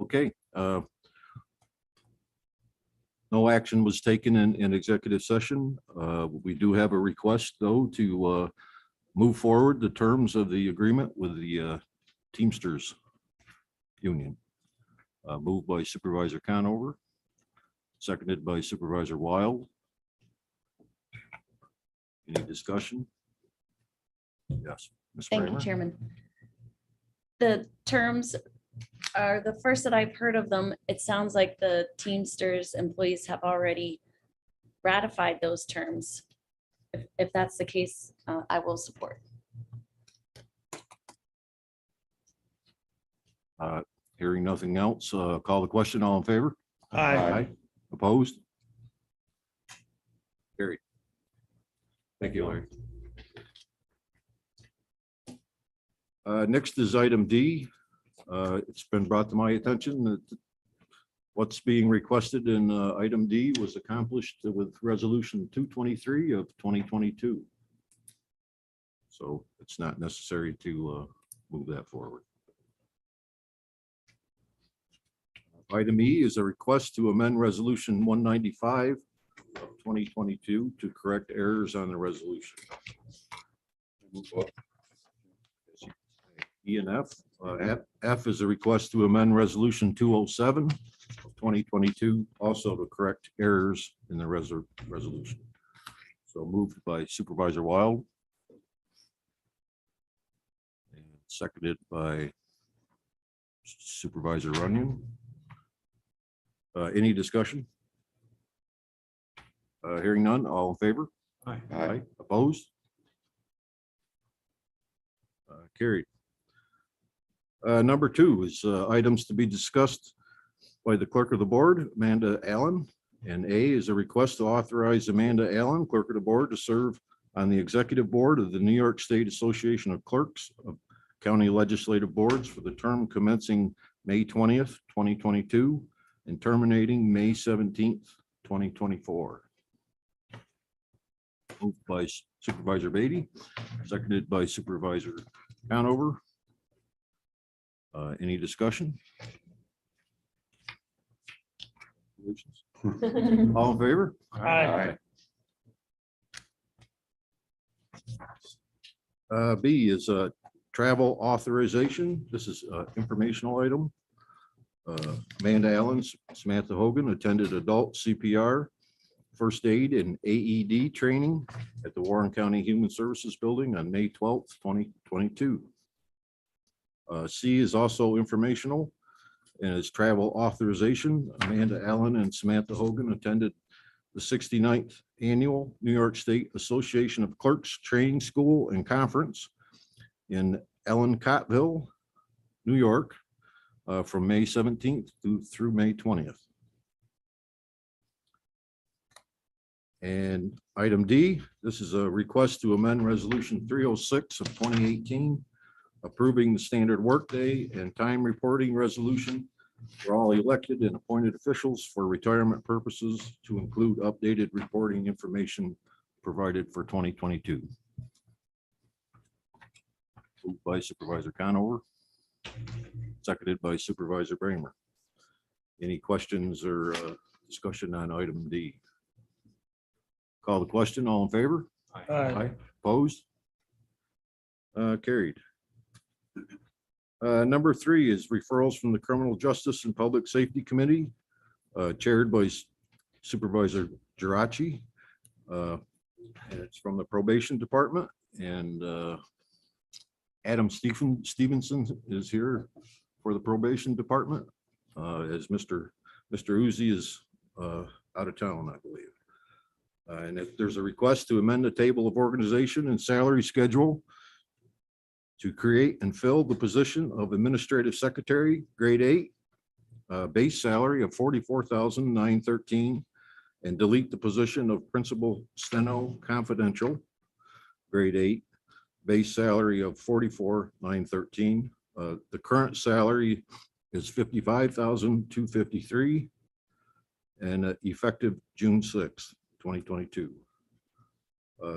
Okay. No action was taken in executive session. We do have a request, though, to move forward the terms of the agreement with the Teamsters Union. Moved by Supervisor Conover, seconded by Supervisor Wild. Any discussion? Yes. Ms. Thank you, Kramer? Chairman. The terms are the first that I've heard of them. It sounds like the Teamsters employees have already ratified those terms. If that's the case, I will support. Hearing nothing else, call the question. All in favor? Aye. Opposed? Carried. Thank you, Larry. Next is item D. It's been brought to my attention that what's being requested in item D was accomplished with resolution 223 of 2022. So it's not necessary to move that forward. Item E is a request to amend resolution 195 of 2022 to correct errors on the resolution. E and F. F is a request to amend resolution 207 of 2022, also to correct errors in the resolution. So moved by Supervisor Wild. And seconded by Supervisor Runyon. Any discussion? Hearing none, all in favor? Aye. Opposed? Carried. Number 2 is items to be discussed by the clerk of the board, Amanda Allen. And A is a request to authorize Amanda Allen, clerk of the board, to serve on the executive board of the New York State Association of Clerks of County Legislative Boards for the term commencing May 20th, 2022 and terminating May 17th, 2024. Moved by Supervisor Beatty, seconded by Supervisor Conover. Any discussion? All in favor? Aye. B is a travel authorization. This is an informational item. Amanda Allen, Samantha Hogan attended adult CPR, first aid and AED training at the Warren County Human Services Building on May 12th, 2022. C is also informational and is travel authorization. Amanda Allen and Samantha Hogan attended the 69th Annual New York State Association of Clerks Training School and Conference in Ellicottville, New York, from May 17th through May 20th. And item D, this is a request to amend resolution 306 of 2018, approving the standard workday and time reporting resolution for all elected and appointed officials for retirement purposes to include updated reporting information provided for 2022. Moved by Supervisor Conover, seconded by Supervisor Bramer. Any questions or discussion on item D? Call the question. All in favor? Aye. Opposed? Carried. Number 3 is referrals from the Criminal Justice and Public Safety Committee, chaired by Supervisor Geraci. And it's from the Probation Department, and Adam Stevenson is here for the Probation Department, as Mr. Uzi is out of town, I believe. And if there's a request to amend the table of organization and salary schedule to create and fill the position of Administrative Secretary, grade 8, base salary of $44,913, and delete the position of Principal Steno Confidential, grade 8, base salary of $44,913. The current salary is $55,253, and effective June 6th, 2022.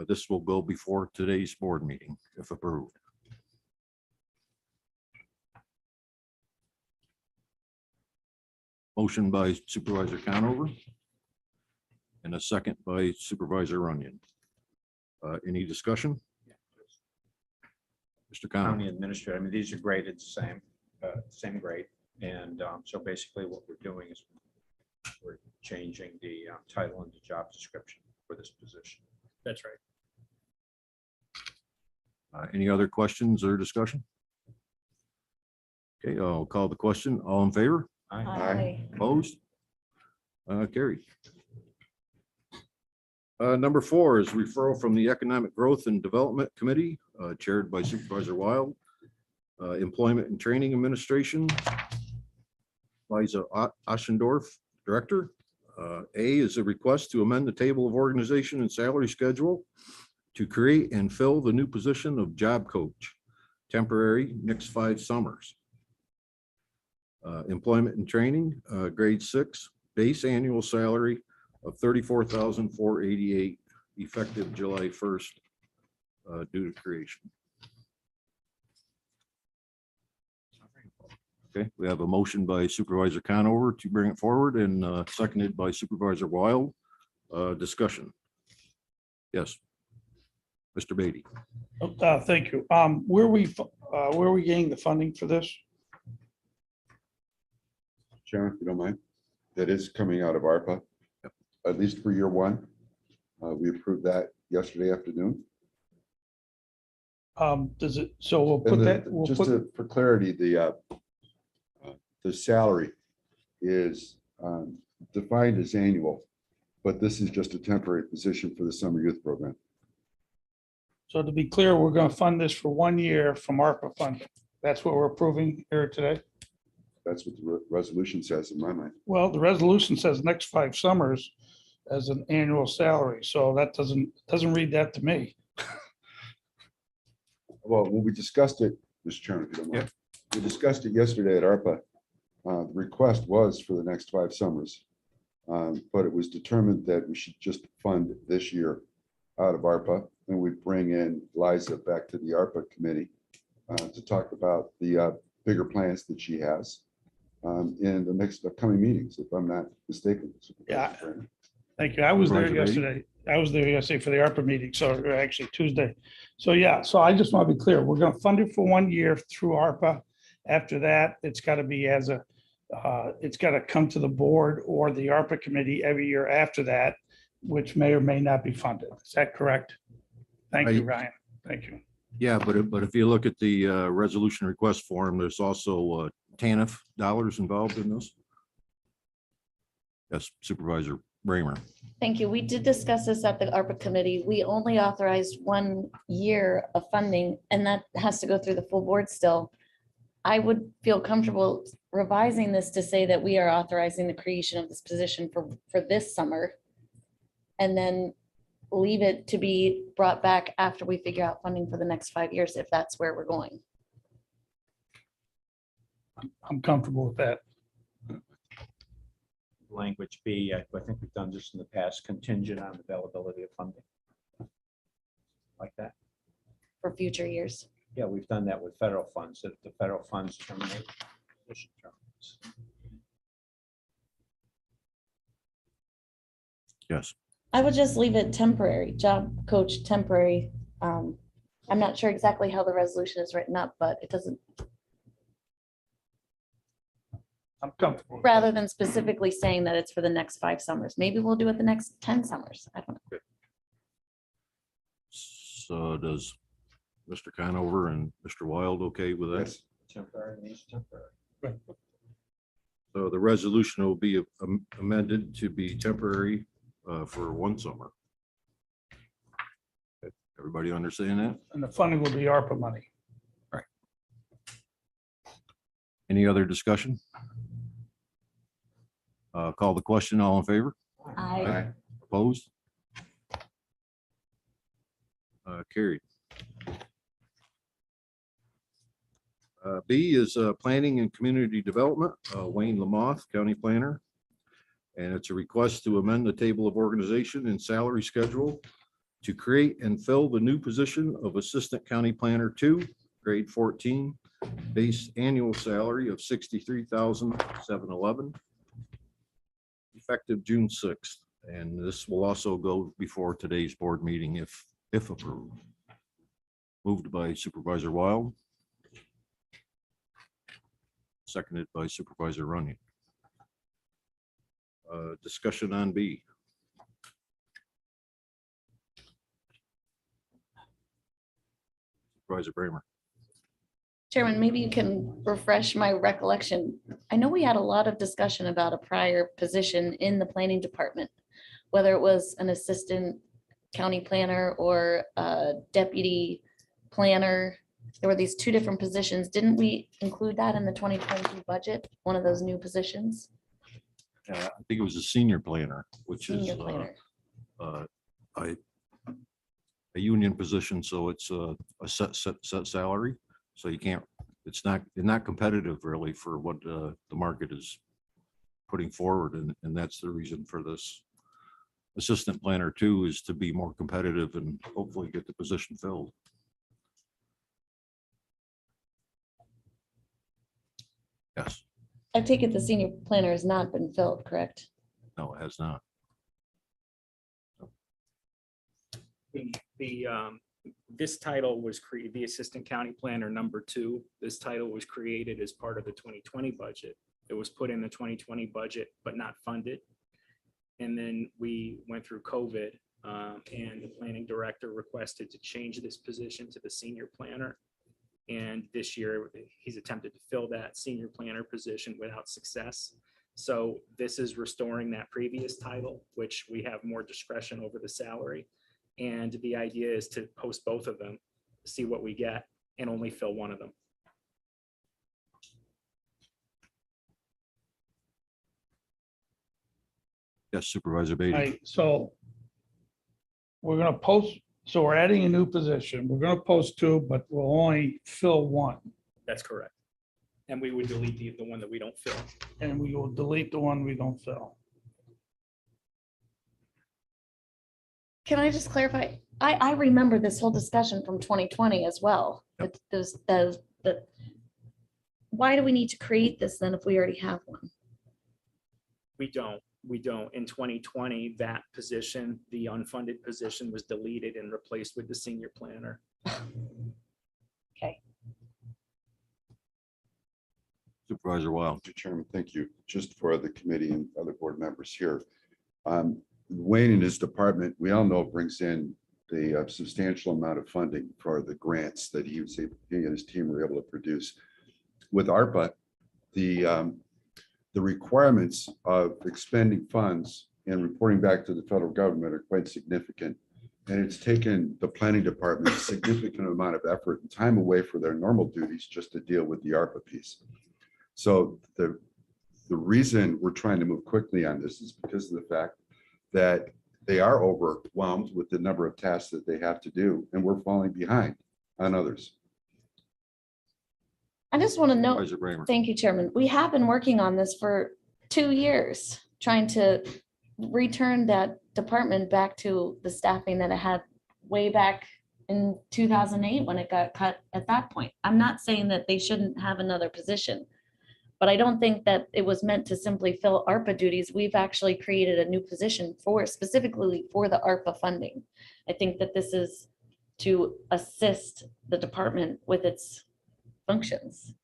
This will go before today's board meeting if approved. Motion by Supervisor Conover. And a second by Supervisor Runyon. Any discussion? Mr. Conover. County administrator, I mean, these are graded the same grade. And so basically what we're doing is we're changing the title and the job description for this position. That's right. Any other questions or discussion? Okay, I'll call the question. All in favor? Aye. Opposed? Carried. Number 4 is referral from the Economic Growth and Development Committee, chaired by Supervisor Wild. Employment and Training Administration, Liza Oschendorf, Director. A is a request to amend the table of organization and salary schedule to create and fill the new position of job coach, temporary, next 5 summers. Employment and Training, grade 6, base annual salary of $34,488, effective July 1st, due to creation. Okay, we have a motion by Supervisor Conover to bring it forward and seconded by Supervisor Wild. Discussion. Yes. Mr. Beatty. Thank you. Where are we getting the funding for this? Sharon, if you don't mind, that is coming out of ARPA, at least for year 1. We approved that yesterday afternoon. Does it, so we'll put And that, we'll just put, for clarity, the salary is defined as annual, but this is just a temporary position for the summer youth program. so to be clear, we're going to fund this for 1 year from ARPA funding. That's what we're approving here today. That's what the resolution says in my mind. Well, the resolution says next 5 summers as an annual salary. So that doesn't read that to me. Well, when we discussed it, Mr. Chairman, if you don't mind, we discussed it yesterday at ARPA. The request was for the next 5 summers. But it was determined that we should just fund this year out of ARPA, and we bring in Liza back to the ARPA committee to talk about the bigger plans that she has in the next upcoming meetings, if I'm not mistaken. Yeah. Thank you. I was there Supervisor Beatty? yesterday. I was there yesterday for the ARPA meeting, so or actually Tuesday. So yeah, so I just want to be clear. We're going to fund it for 1 year through ARPA. After that, it's got to be as a, it's got to come to the board or the ARPA committee every year after that, which may or may not be funded. Is that correct? Thank you, Ryan. Thank you. Yeah, but if you look at the resolution request form, there's also TANF dollars involved in this. Yes, Supervisor Bramer. Thank you. We did discuss this at the ARPA committee. We only authorized 1 year of funding, and that has to go through the full board still. I would feel comfortable revising this to say that we are authorizing the creation of this position for this summer. And then leave it to be brought back after we figure out funding for the next 5 years, if that's where we're going. I'm comfortable with that. Language B, I think we've done this in the past, contingent on availability of funding. Like that. For future years. Yeah, we've done that with federal funds. If the federal funds terminate, position terminates. Yes. I would just leave it temporary, job coach temporary. I'm not sure exactly how the resolution is written up, but it doesn't, I'm comfortable. rather than specifically saying that it's for the next 5 summers. Maybe we'll do it the next 10 summers. I don't know. So does Mr. Conover and Mr. Wild okay with that? Yes. Temporary, needs temporary. So the resolution will be amended to be temporary for 1 summer. Okay, everybody understand that? And the funding will be ARPA money. Any other discussion? Call the question. All in favor? I, Opposed? Carried. B is Planning and Community Development, Wayne Lamoth, County Planner. And it's a request to amend the table of organization and salary schedule to create and fill the new position of Assistant County Planner 2, grade 14, base annual salary of $63,711, effective June 6th. And this will also go before today's board meeting if approved. Moved by Supervisor Wild. Seconded by Supervisor Runyon. Discussion on B. Supervisor Bramer. Chairman, maybe you can refresh my recollection. I know we had a lot of discussion about a prior position in the planning department, whether it was an assistant county planner or a deputy planner. There were these two different positions. Didn't we include that in the 2022 budget? One of those new positions? I think it was a senior planner, which is Senior planner. a union position, so it's a set salary. So you can't, it's not competitive really for what the market is putting forward. And that's the reason for this assistant planner too, is to be more competitive and hopefully get the position filled. Yes, I take it the senior planner has not been filled, correct? no, it has not. This title was created, the Assistant County Planner #2. This title was created as part of the 2020 budget. It was put in the 2020 budget, but not funded. And then we went through COVID, and the planning director requested to change this position to the senior planner. And this year, he's attempted to fill that senior planner position without success. So this is restoring that previous title, which we have more discretion over the salary. And the idea is to post both of them, see what we get, and only fill one of them. Yes, Supervisor Beatty. Right, so we're gonna post, so we're adding a new position. We're gonna post two, but we'll only fill one. That's correct. And we would delete the one that we don't fill. And we will delete the one we don't fill. Can I just clarify? I remember this whole discussion from 2020 as well. Yep. Why do we need to create this then if we already have one? We don't. In 2020, that position, the unfunded position, was deleted and replaced with the senior planner. Okay. Supervisor Wild. Mr. Chairman, thank you. Just for the committee and other board members here. Wayne and his department, we all know, brings in the substantial amount of funding for the grants that he and his team were able to produce. With ARPA, the requirements of expending funds and reporting back to the federal government are quite significant. And it's taken the planning department a significant amount of effort and time away for their normal duties just to deal with the ARPA piece. So the reason we're trying to move quickly on this is because of the fact that they are overwhelmed with the number of tasks that they have to do, and we're falling behind on others. I just want to know, Supervisor Bramer. thank you, Chairman. We have been working on this for 2 years, trying to return that department back to the staffing that it had way back in 2008 when it got cut at that point. I'm not saying that they shouldn't have another position, but I don't think that it was meant to simply fill ARPA duties. We've actually created a new position specifically for the ARPA funding. I think that this is to assist the department with its functions.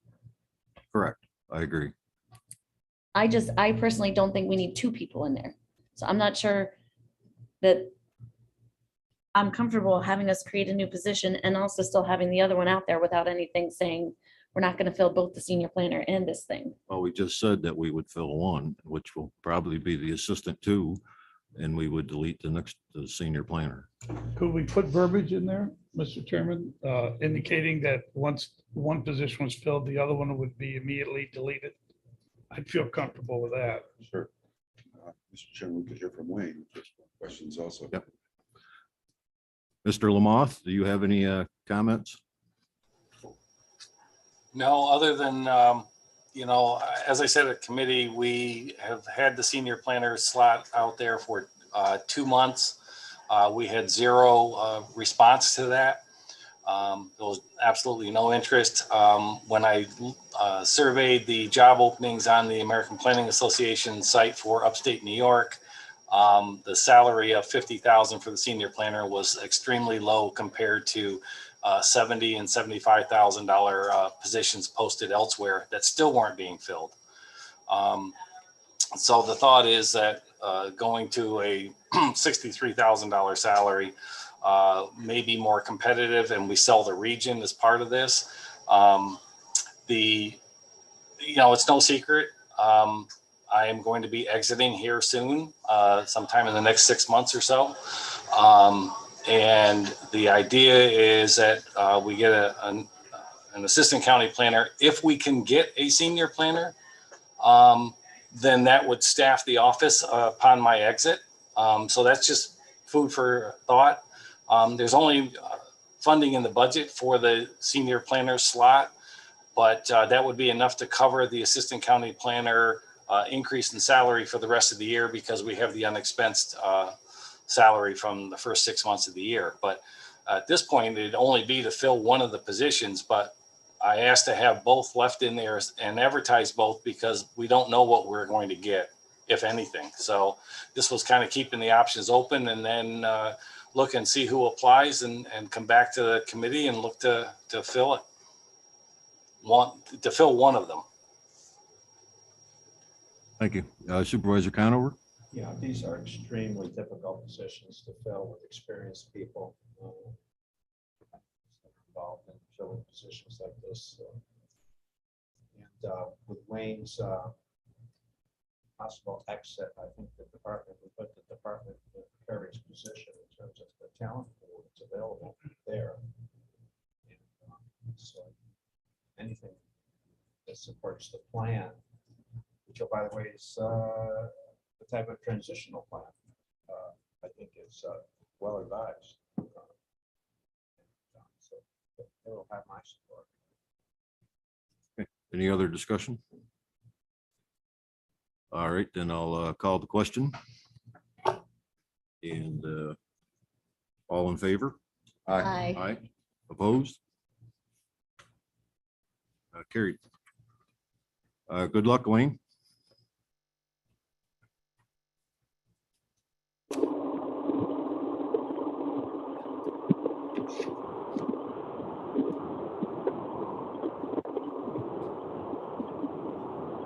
Correct. I agree. I personally don't think we need 2 people in there. So I'm not sure that I'm comfortable having us create a new position and also still having the other one out there without anything saying we're not going to fill both the senior planner and this thing. Well, we just said that we would fill one, which will probably be the assistant two, and we would delete the senior planner. Could we put verbiage in there, Mr. Chairman, indicating that once one position was filled, the other one would be immediately deleted? I'd feel comfortable with that. Sure. Mr. Chairman, we could hear from Wayne for questions also. Yep. Mr. Lamoth, do you have any comments? No, other than, as I said at committee, we have had the senior planner slot out there for 2 months. We had 0 response to that. There was absolutely no interest. When I surveyed the job openings on the American Planning Association site for upstate New York. The salary of $50,000 for the senior planner was extremely low compared to $70,000 and $75,000 positions posted elsewhere that still weren't being filled. So the thought is that going to a $63,000 salary may be more competitive, and we sell the region as part of this. It's no secret. I am going to be exiting here soon, sometime in the next 6 months or so. And the idea is that we get an assistant county planner. If we can get a senior planner, then that would staff the office upon my exit. So that's just food for thought. There's only funding in the budget for the senior planner slot, but that would be enough to cover the assistant county planner increase in salary for the rest of the year, because we have the unexpensed salary from the first 6 months of the year. But at this point, it'd only be to fill one of the positions, but I asked to have both left in there and advertise both, because we don't know what we're going to get, if anything. So this was kind of keeping the options open, and then look and see who applies, and come back to the committee and look to fill it. To fill one of them. Thank you. Supervisor Conover? Yeah, these are extremely difficult positions to fill with experienced people involved in filling positions like this. And with Wayne's possible exit, I think the department would put the department in Perry's position in terms of the talent pool that's available there. And, so anything that supports the plan, which, oh, by the way, is the type of transitional plan, I think is well advised. So it will have my support. Any other discussion? All right, then I'll call the question. And all in favor? Aye. Aye. Opposed? Carried. Good luck, Wayne.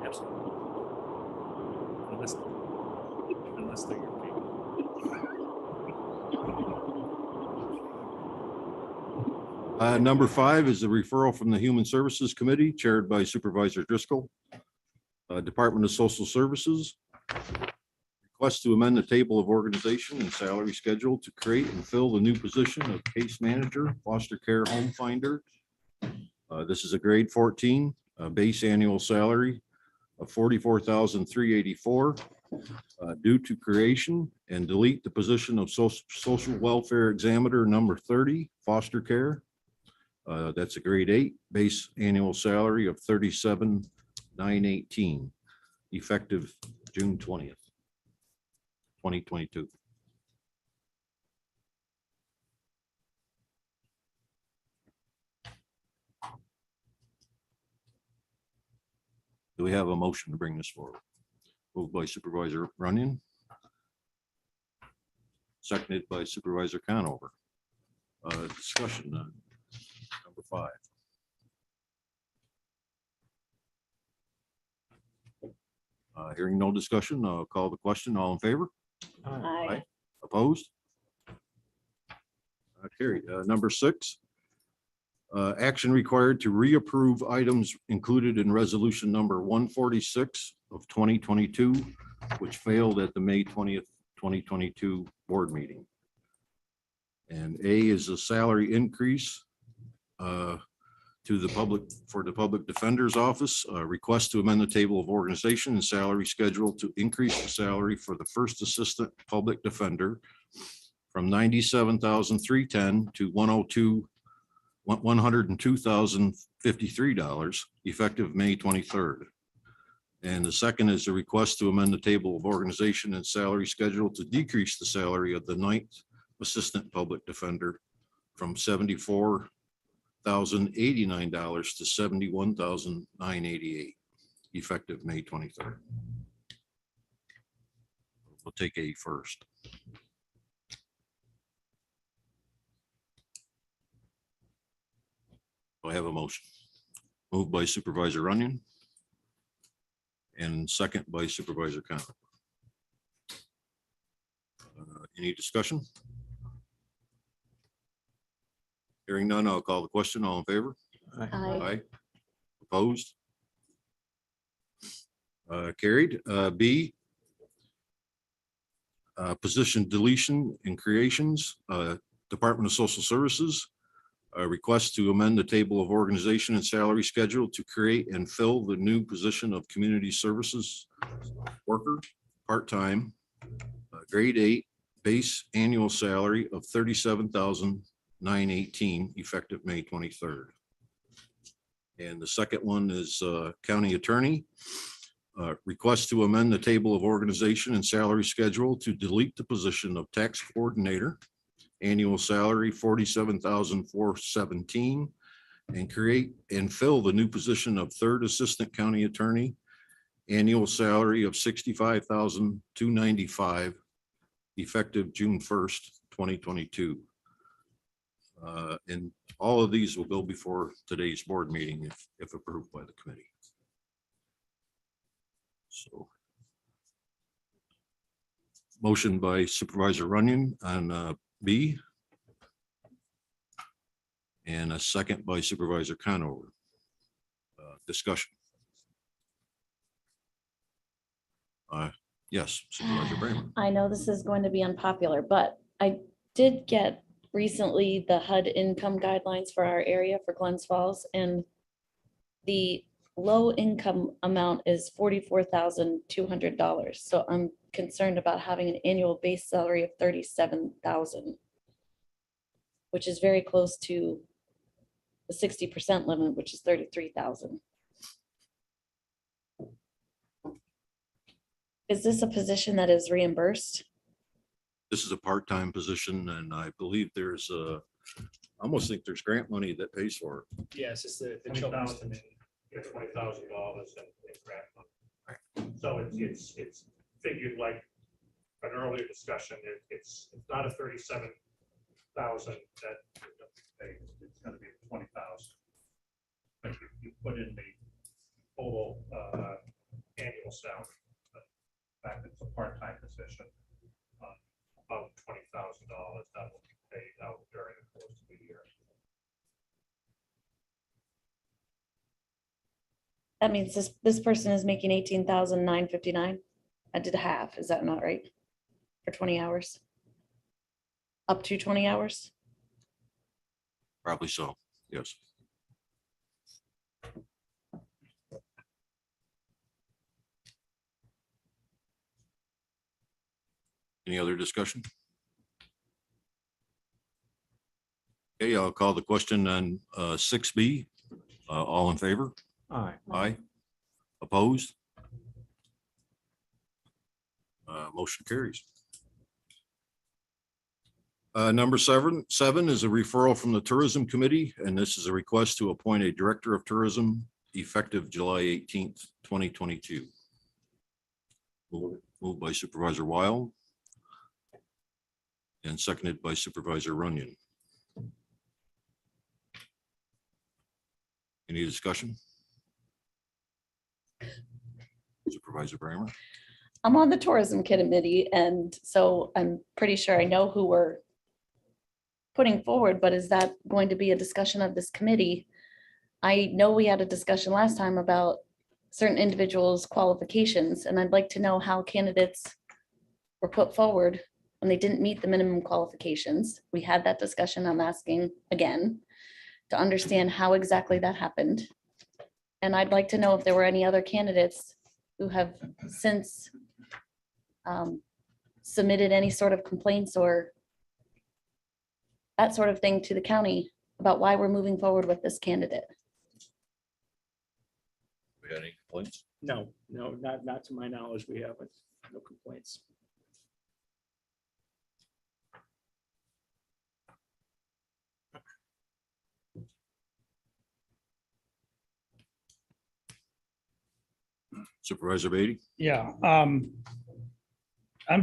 Absolutely. Unless they're your people. Number 5 is a referral from the Human Services Committee chaired by Supervisor Driscoll. Department of Social Services. Request to amend the table of organization and salary schedule to create and fill the new position of case manager, foster care home finder. This is a grade 14, base annual salary of $44,384 due to creation and delete the position of social welfare examiner number 30, foster care. That's a grade 8, base annual salary of $37,918, effective June 20th, 2022. Do we have a motion to bring this forward? Moved by Supervisor Runyon. Seconded by Supervisor Conover. Discussion on number 5. Hearing no discussion, I'll call the question. All in favor? Aye. Opposed? Carried. Number 6. Action required to reapprove items included in resolution number 146 of 2022, which failed at the May 20th, 2022 board meeting. And A is a salary increase to the public for the public defender's office. Request to amend the table of organization and salary schedule to increase the salary for the first assistant public defender from $97,310 to $102,053 effective May 23rd. And the second is a request to amend the table of organization and salary schedule to decrease the salary of the 9th assistant public defender from $74,000 $89 to $71,988, effective May 23rd. We'll take A first. Do I have a motion? Moved by Supervisor Runyon. And second by Supervisor Conover. Any discussion? Hearing none, I'll call the question. All in favor? Aye. Opposed? Carried. B, position deletion and creations, Department of Social Services. A request to amend the table of organization and salary schedule to create and fill the new position of community services worker, part-time, grade 8, base annual salary of $37,918, effective May 23rd. And the second one is county attorney. Request to amend the table of organization and salary schedule to delete the position of tax coordinator, annual salary $47,417, and create and fill the new position of third assistant county attorney, annual salary of $65,295, effective June 1st, 2022. And all of these will go before today's board meeting if approved by the committee. So. Motion by Supervisor Runyon on B. And a second by Supervisor Conover. Discussion. Yes, Supervisor Bramer. I know this is going to be unpopular, but I did get recently the HUD income guidelines for our area for Glens Falls, and the low income amount is $44,200. So I'm concerned about having an annual base salary of $37,000, which is very close to the 60% limit, which is $33,000. Is this a position that is reimbursed? This is a part-time position, and I believe there's I almost think there's grant money that pays for it. Yes, it's the children's. $20,000 in grant money. So it's figured like an earlier discussion, it's not a 37,000 that it's gonna be 20,000. But you put in the total annual salary. But in fact, it's a part-time position, about $20,000 that will be paid out during the course of the year. That means this person is making $18,959. I did half. Is that not right? For 20 hours? Up to 20 hours? Probably so, yes. Any other discussion? Okay, I'll call the question on 6B. All in favor? Aye. Aye. Opposed? Motion carries. Number seven is a referral from the Tourism Committee, and this is a request to appoint a Director of Tourism effective July 18th, 2022. Moved by Supervisor Wild and seconded by Supervisor Runyon. Any discussion? Supervisor Bramer. I'm on the tourism committee, and so I'm pretty sure I know who we're putting forward, but is that going to be a discussion of this committee? I know we had a discussion last time about certain individuals' qualifications, and I'd like to know how candidates were put forward when they didn't meet the minimum qualifications. We had that discussion. I'm asking again to understand how exactly that happened. And I'd like to know if there were any other candidates who have since submitted any sort of complaints or that sort of thing to the county about why we're moving forward with this candidate. We got any complaints? No, not to my knowledge. We haven't, no complaints. Supervisor Beatty? Yeah, I'm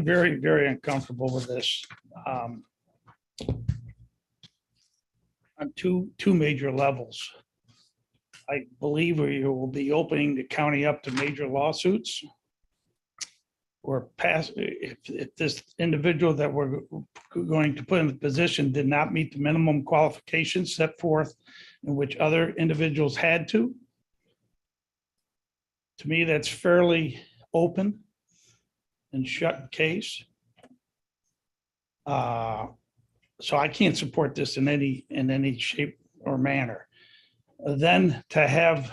very, very uncomfortable with this. On two major levels. I believe we will be opening the county up to major lawsuits. Or pass, if this individual that we're going to put in the position did not meet the minimum qualifications set forth in which other individuals had to. To me, that's fairly open and shut case. So I can't support this in any shape or manner. Then to have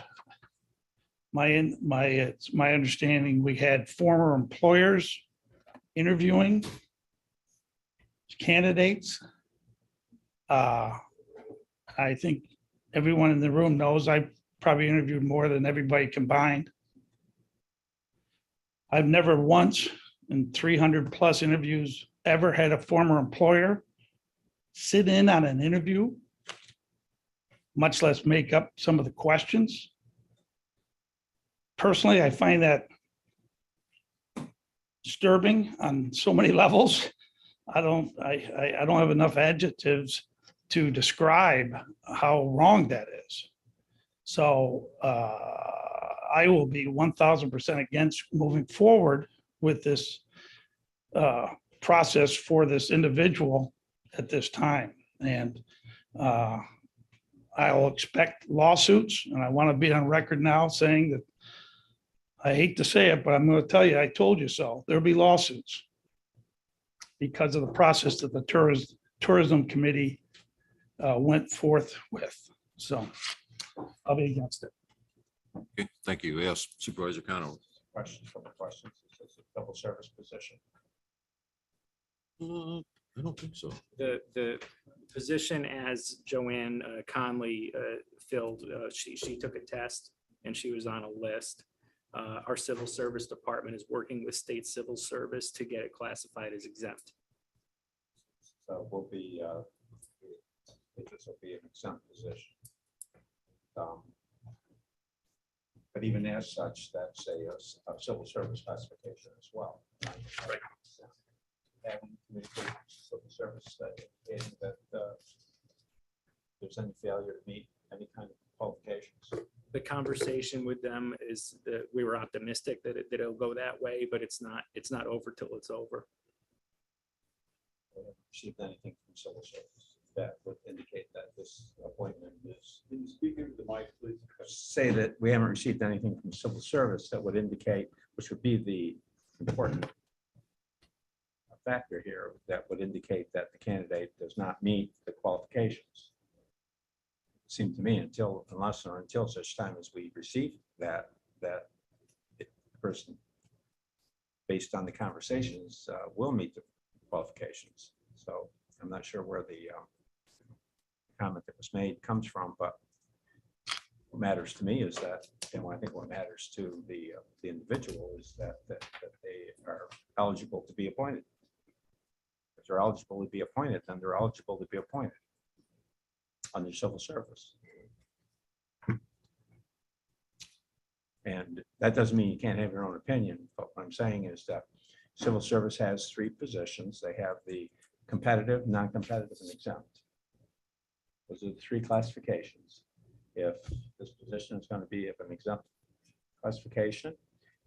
it's my understanding, we had former employers interviewing candidates. I think everyone in the room knows I probably interviewed more than everybody combined. I've never once in 300 plus interviews ever had a former employer sit in on an interview, much less make up some of the questions. Personally, I find that disturbing on so many levels. I don't have enough adjectives to describe how wrong that is. So I will be 1000% against moving forward with this process for this individual at this time. And I'll expect lawsuits, and I want to be on record now saying that I hate to say it, but I'm going to tell you, I told you so. There'll be lawsuits because of the process that the tourism committee went forth with. So I'll be against it. Okay, thank you. Yes, Supervisor Conover. Questions, couple questions. It's a double service position. I don't think so. The position as Joanne Conley filled, she took a test and she was on a list. Our civil service department is working with state civil service to get it classified as exempt. So we'll be, this will be an exempt position. But even as such, that's a civil service classification as well. Right. Having communicated with civil service indicating that there's any failure to meet any kind of qualifications. The conversation with them is that we were optimistic that it'll go that way, but it's not over till it's over. We haven't received anything from civil service that would indicate that this appointment is. Can you speak into the mic, please? Say that we haven't received anything from civil service that would indicate, which would be the important factor here, that would indicate that the candidate does not meet the qualifications. It seemed to me unless or until such time as we receive that the person, based on the conversations, will meet the qualifications. So I'm not sure where the comment that was made comes from, but what matters to me is that, and I think what matters to the individual is that they are eligible to be appointed. If they're eligible to be appointed, then they're eligible to be appointed under civil service. And that doesn't mean you can't have your own opinion, but what I'm saying is that civil service has three positions. They have the competitive, non-competitive, and exempt. Those are the three classifications. If this position is going to be of an exempt classification,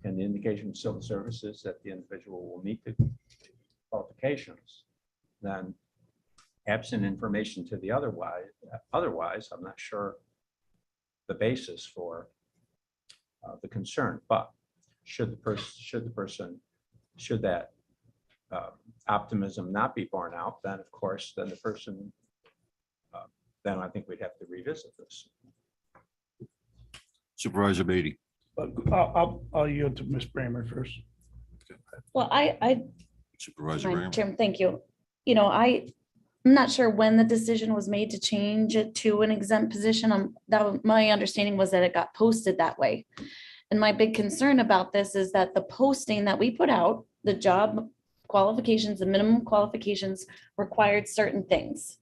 and the indication of civil service is that the individual will meet the qualifications, then absent information to the otherwise, I'm not sure the basis for the concern. But should that optimism not be borne out, then of course, then the person, then I think we'd have to revisit this. Supervisor Beatty. But I'll yield to Ms. Bramer first. Well, I Supervisor Madam Graham. Chairman, thank you. You know, I'm not sure when the decision was made to change it to an exempt position. My understanding was that it got posted that way. And my big concern about this is that the posting that we put out, the job qualifications, the minimum qualifications required certain things.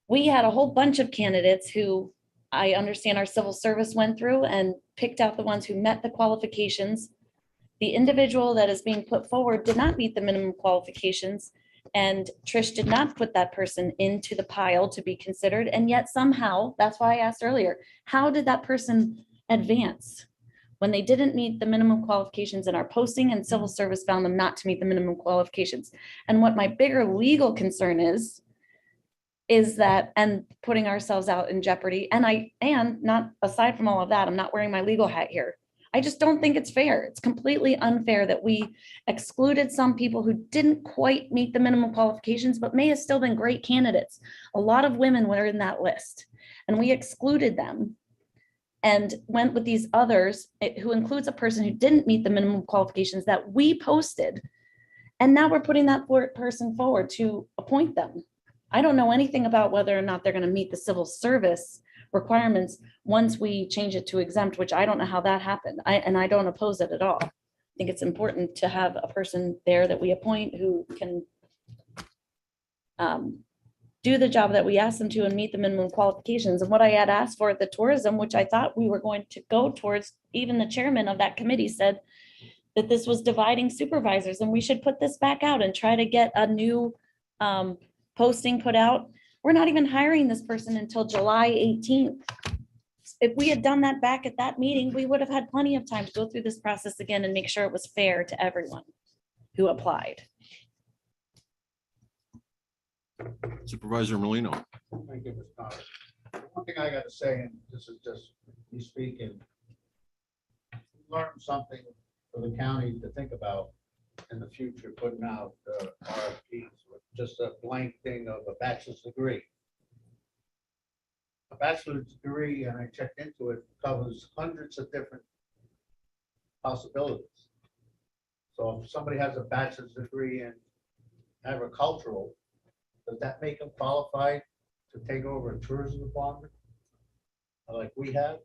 We had a whole bunch of candidates who I understand our civil service went through and picked out the ones who met the qualifications. The individual that is being put forward did not meet the minimum qualifications. And Trish did not put that person into the pile to be considered. And yet somehow, that's why I asked earlier, how did that person advance when they didn't meet the minimum qualifications in our posting and civil service found them not to meet the minimum qualifications? And what my bigger legal concern is that, and putting ourselves out in jeopardy. And not aside from all of that, I'm not wearing my legal hat here. I just don't think it's fair. It's completely unfair that we excluded some people who didn't quite meet the minimum qualifications, but may have still been great candidates. A lot of women were in that list, and we excluded them and went with these others, who includes a person who didn't meet the minimum qualifications that we posted. And now we're putting that person forward to appoint them. I don't know anything about whether or not they're going to meet the civil service requirements once we change it to exempt, which I don't know how that happened. And I don't oppose it at all. I think it's important to have a person there that we appoint who can do the job that we asked them to and meet the minimum qualifications. And what I had asked for at the tourism, which I thought we were going to go towards, even the chairman of that committee said that this was dividing supervisors and we should put this back out and try to get a new posting put out. We're not even hiring this person until July 18th. If we had done that back at that meeting, we would have had plenty of time to go through this process again and make sure it was fair to everyone who applied. Supervisor Molino. Thank you, Ms. Connor. One thing I got to say, and this is just me speaking, learn something for the county to think about in the future, putting out RFPs with just a blank thing of a bachelor's degree. A bachelor's degree, and I checked into it, covers hundreds of different possibilities. So if somebody has a bachelor's degree in agricultural, does that make them qualified to take over a tourism department like we have?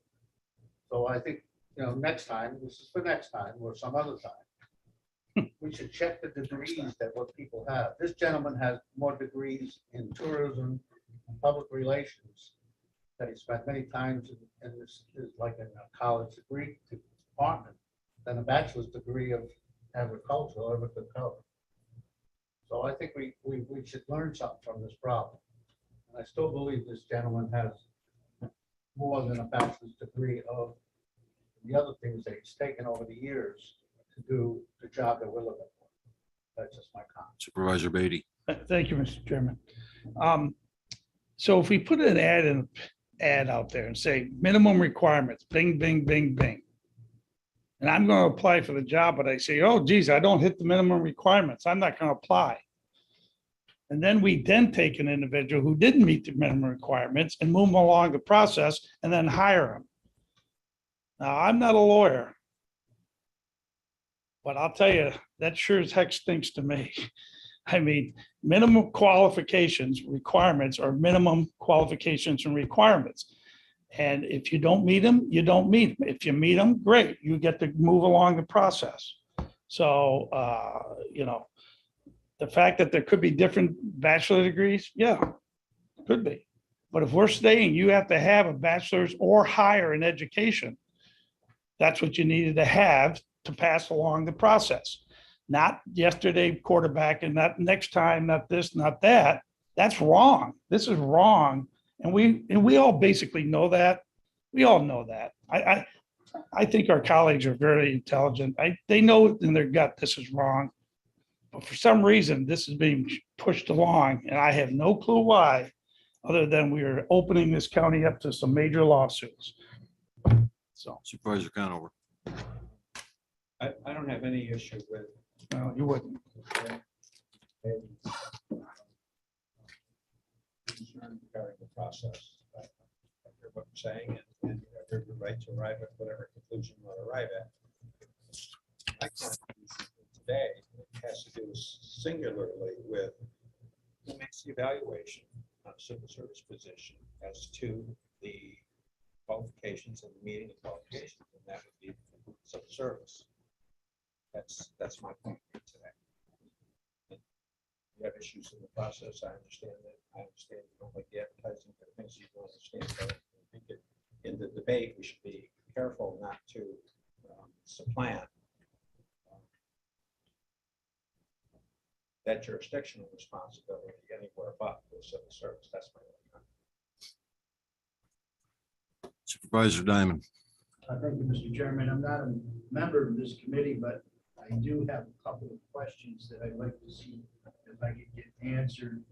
So I think, next time, this is for next time or some other time, we should check the degrees that what people have. This gentleman has more degrees in tourism and public relations that he spent many times in this, like in a college degree department, than a bachelor's degree of agriculture ever could cover. So I think we should learn something from this problem. And I still believe this gentleman has more than a bachelor's degree of the other things that he's taken over the years to do the job that we're looking for. That's just my comment. Supervisor Beatty. Thank you, Mr. Chairman. So if we put an ad out there and say minimum requirements, bing, bing, bing, bing. And I'm going to apply for the job, but I say, oh, geez, I don't hit the minimum requirements. I'm not going to apply. And then we take an individual who didn't meet the minimum requirements and move them along the process and then hire them. Now, I'm not a lawyer, but I'll tell you, that sure as heck stinks to me. I mean, minimum qualifications requirements are minimum qualifications and requirements. And if you don't meet them, you don't meet them. If you meet them, great, you get to move along the process. So, the fact that there could be different bachelor degrees, yeah, could be. But if we're saying you have to have a bachelor's or higher in education, that's what you needed to have to pass along the process. Not yesterday quarterback and not next time, not this, not that. That's wrong. This is wrong. And we all basically know that. We all know that. I think our colleagues are very intelligent. They know in their gut this is wrong. But for some reason, this is being pushed along, and I have no clue why, other than we are opening this county up to some major lawsuits. So Supervisor Conover. I don't have any issue with you wouldn't. concern regarding the process. I hear what you're saying, and you have every right to arrive at whatever conclusion you want to arrive at. My contribution today has to do singularly with who makes the evaluation on a civil service position as to the qualifications and the meeting of qualifications, and that would be civil service. That's my point today. You have issues in the process. I understand that. I understand you don't like the advertising for things you don't understand. But I think in the debate, we should be careful not to supplant that jurisdictional responsibility anywhere but the civil service. That's my only comment. Supervisor Diamond. Thank you, Mr. Chairman. I'm not a member of this committee, but I do have a couple of questions that I'd like to see if I could get answered.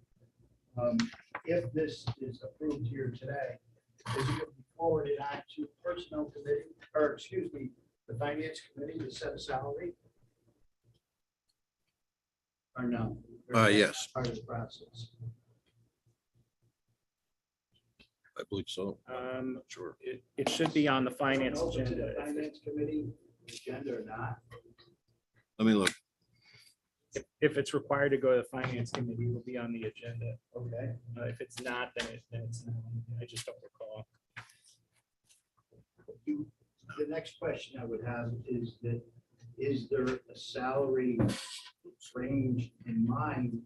If this is approved here today, is it going to be forwarded on to personnel committee, or excuse me, the finance committee to set a salary? Or no? Or is that Yes. Part of the process. I believe so. Um, Not sure. It should be on the I don't finance know if it's in the agenda. Finance committee agenda or not. Let me look. If it's required to go to the finance committee, it will be on the agenda. Okay. If it's not, then it's not. I just don't recall. The next question I would have is that, is there a salary range in mind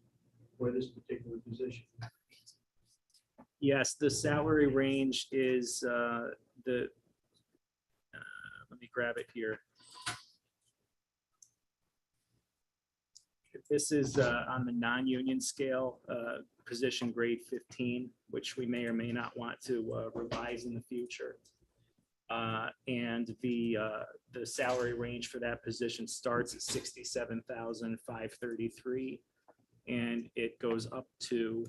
for this particular position? Yes, the salary range is let me grab it here. This is on the non-union scale, position grade 15, which we may or may not want to revise in the future. And the salary range for that position starts at 67,533, and it goes up to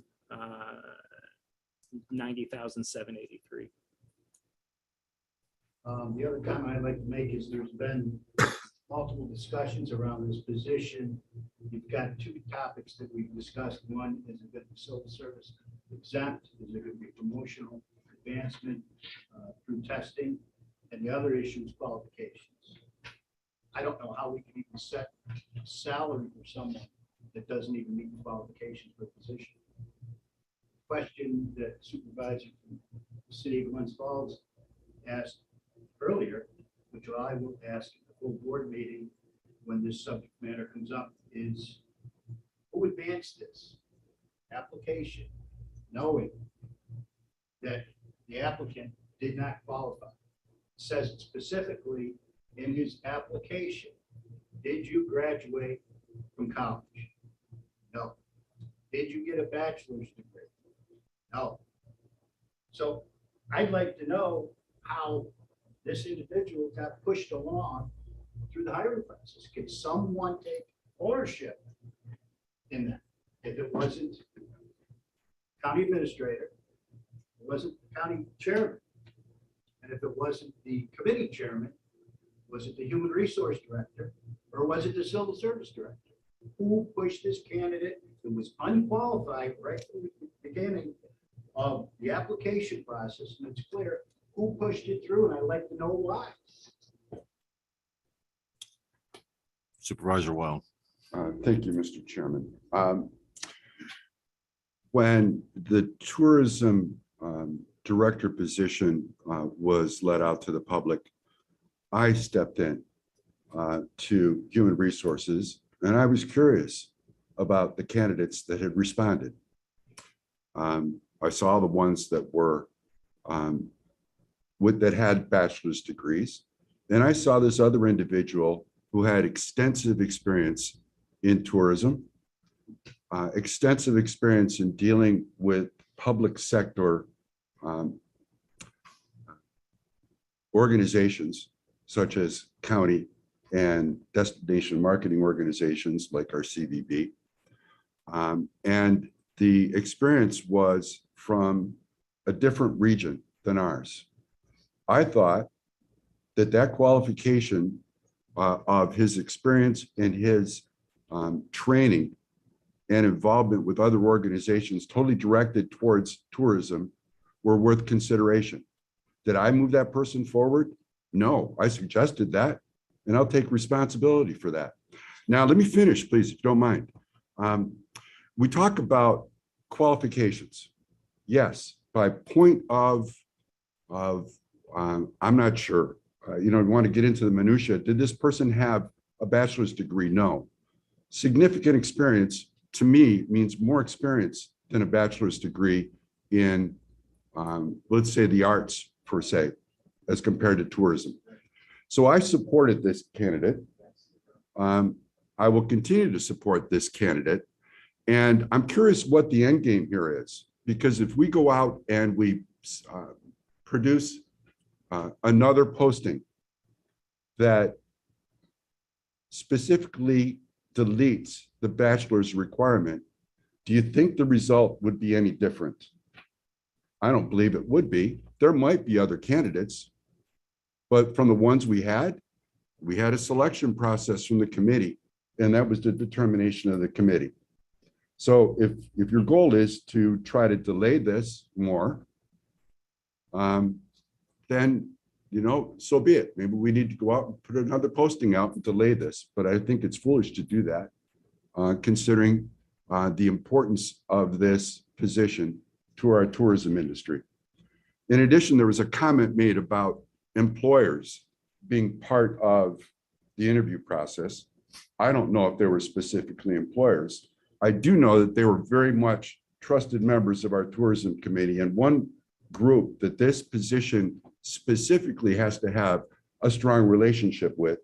90,783. The other comment I'd like to make is there's been multiple discussions around this position. You've got two topics that we've discussed. One is it going to be civil service exempt? Is it going to be promotional advancement through testing? And the other issue is qualifications. I don't know how we can even set a salary for someone that doesn't even meet the qualifications for the position. Question that Supervisor from the City of Glens Falls asked earlier, which I will ask at the full board meeting when this subject matter comes up, is who advanced this application knowing that the applicant did not qualify? It says it specifically in his application. Did you graduate from college? No. Did you get a bachelor's degree? No. So I'd like to know how this individual got pushed along through the hiring process. Can someone take ownership in that? If it wasn't county administrator, it wasn't the county chairman, and if it wasn't the committee chairman, was it the human resource director, or was it the civil service director? Who pushed this candidate who was unqualified right from the beginning of the application process? And it's clear who pushed it through, and I'd like to know why. Supervisor Wild. Thank you, Mr. Chairman. When the tourism director position was let out to the public, I stepped in to human resources, and I was curious about the candidates that had responded. I saw the ones that were that had bachelor's degrees, and I saw this other individual who had extensive experience in tourism, extensive experience in dealing with public sector organizations such as county and destination marketing organizations like our CVB. And the experience was from a different region than ours. I thought that that qualification of his experience and his training and involvement with other organizations totally directed towards tourism were worth consideration. Did I move that person forward? No, I suggested that, and I'll take responsibility for that. Now, let me finish, please, if you don't mind. We talk about qualifications. Yes, by point of I'm not sure. I want to get into the minutia. Did this person have a bachelor's degree? No. Significant experience to me means more experience than a bachelor's degree in, let's say, the arts per se. as compared to tourism. So I supported this candidate. I will continue to support this candidate. And I'm curious what the end game here is, because if we go out and we produce another posting that specifically deletes the bachelor's requirement, do you think the result would be any different? I don't believe it would be. There might be other candidates, but from the ones we had a selection process from the committee, and that was the determination of the committee. So if your goal is to try to delay this more, then, you know, so be it. Maybe we need to go out and put another posting out and delay this, but I think it's foolish to do that, considering the importance of this position to our tourism industry. In addition, there was a comment made about employers being part of the interview process. I don't know if they were specifically employers. I do know that they were very much trusted members of our tourism committee, and one group that this position specifically has to have a strong relationship with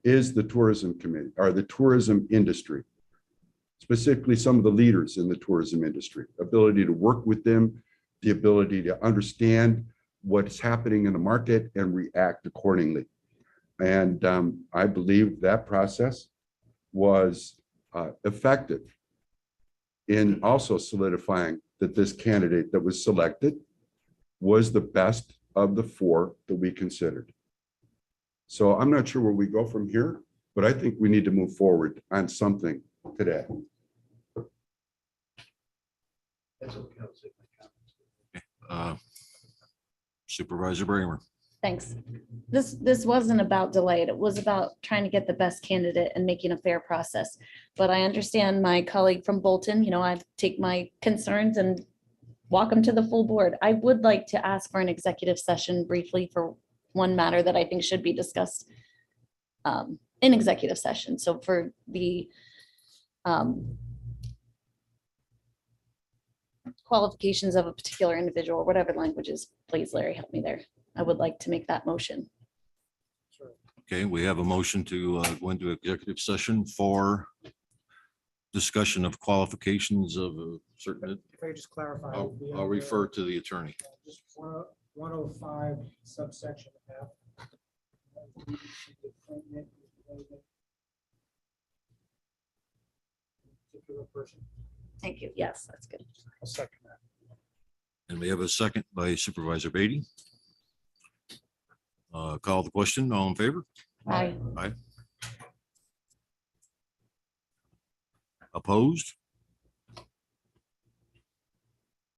is the tourism committee, or the tourism industry, specifically some of the leaders in the tourism industry, ability to work with them, the ability to understand what's happening in the market and react accordingly. And I believe that process was effective in also solidifying that this candidate that was selected was the best of the four that we considered. So I'm not sure where we go from here, but I think we need to move forward on something today. That's okay. I'll take my comments. Supervisor Bramer. Thanks. This wasn't about delayed. It was about trying to get the best candidate and making a fair process. But I understand my colleague from Bolton, you know, I take my concerns and walk them to the full board. I would like to ask for an executive session briefly for one matter that I think should be discussed in executive session. So for the qualifications of a particular individual, or whatever language is, please, Larry, help me there. I would like to make that motion. Okay, we have a motion to go into executive session for discussion of qualifications of a certain, If I just clarify. I'll refer to the attorney. Just 105 subsection F. Particular person. Thank you. Yes, that's good. I'll second that. And we have a second by Supervisor Beatty. Call the question. All in favor? Aye. Aye. Opposed?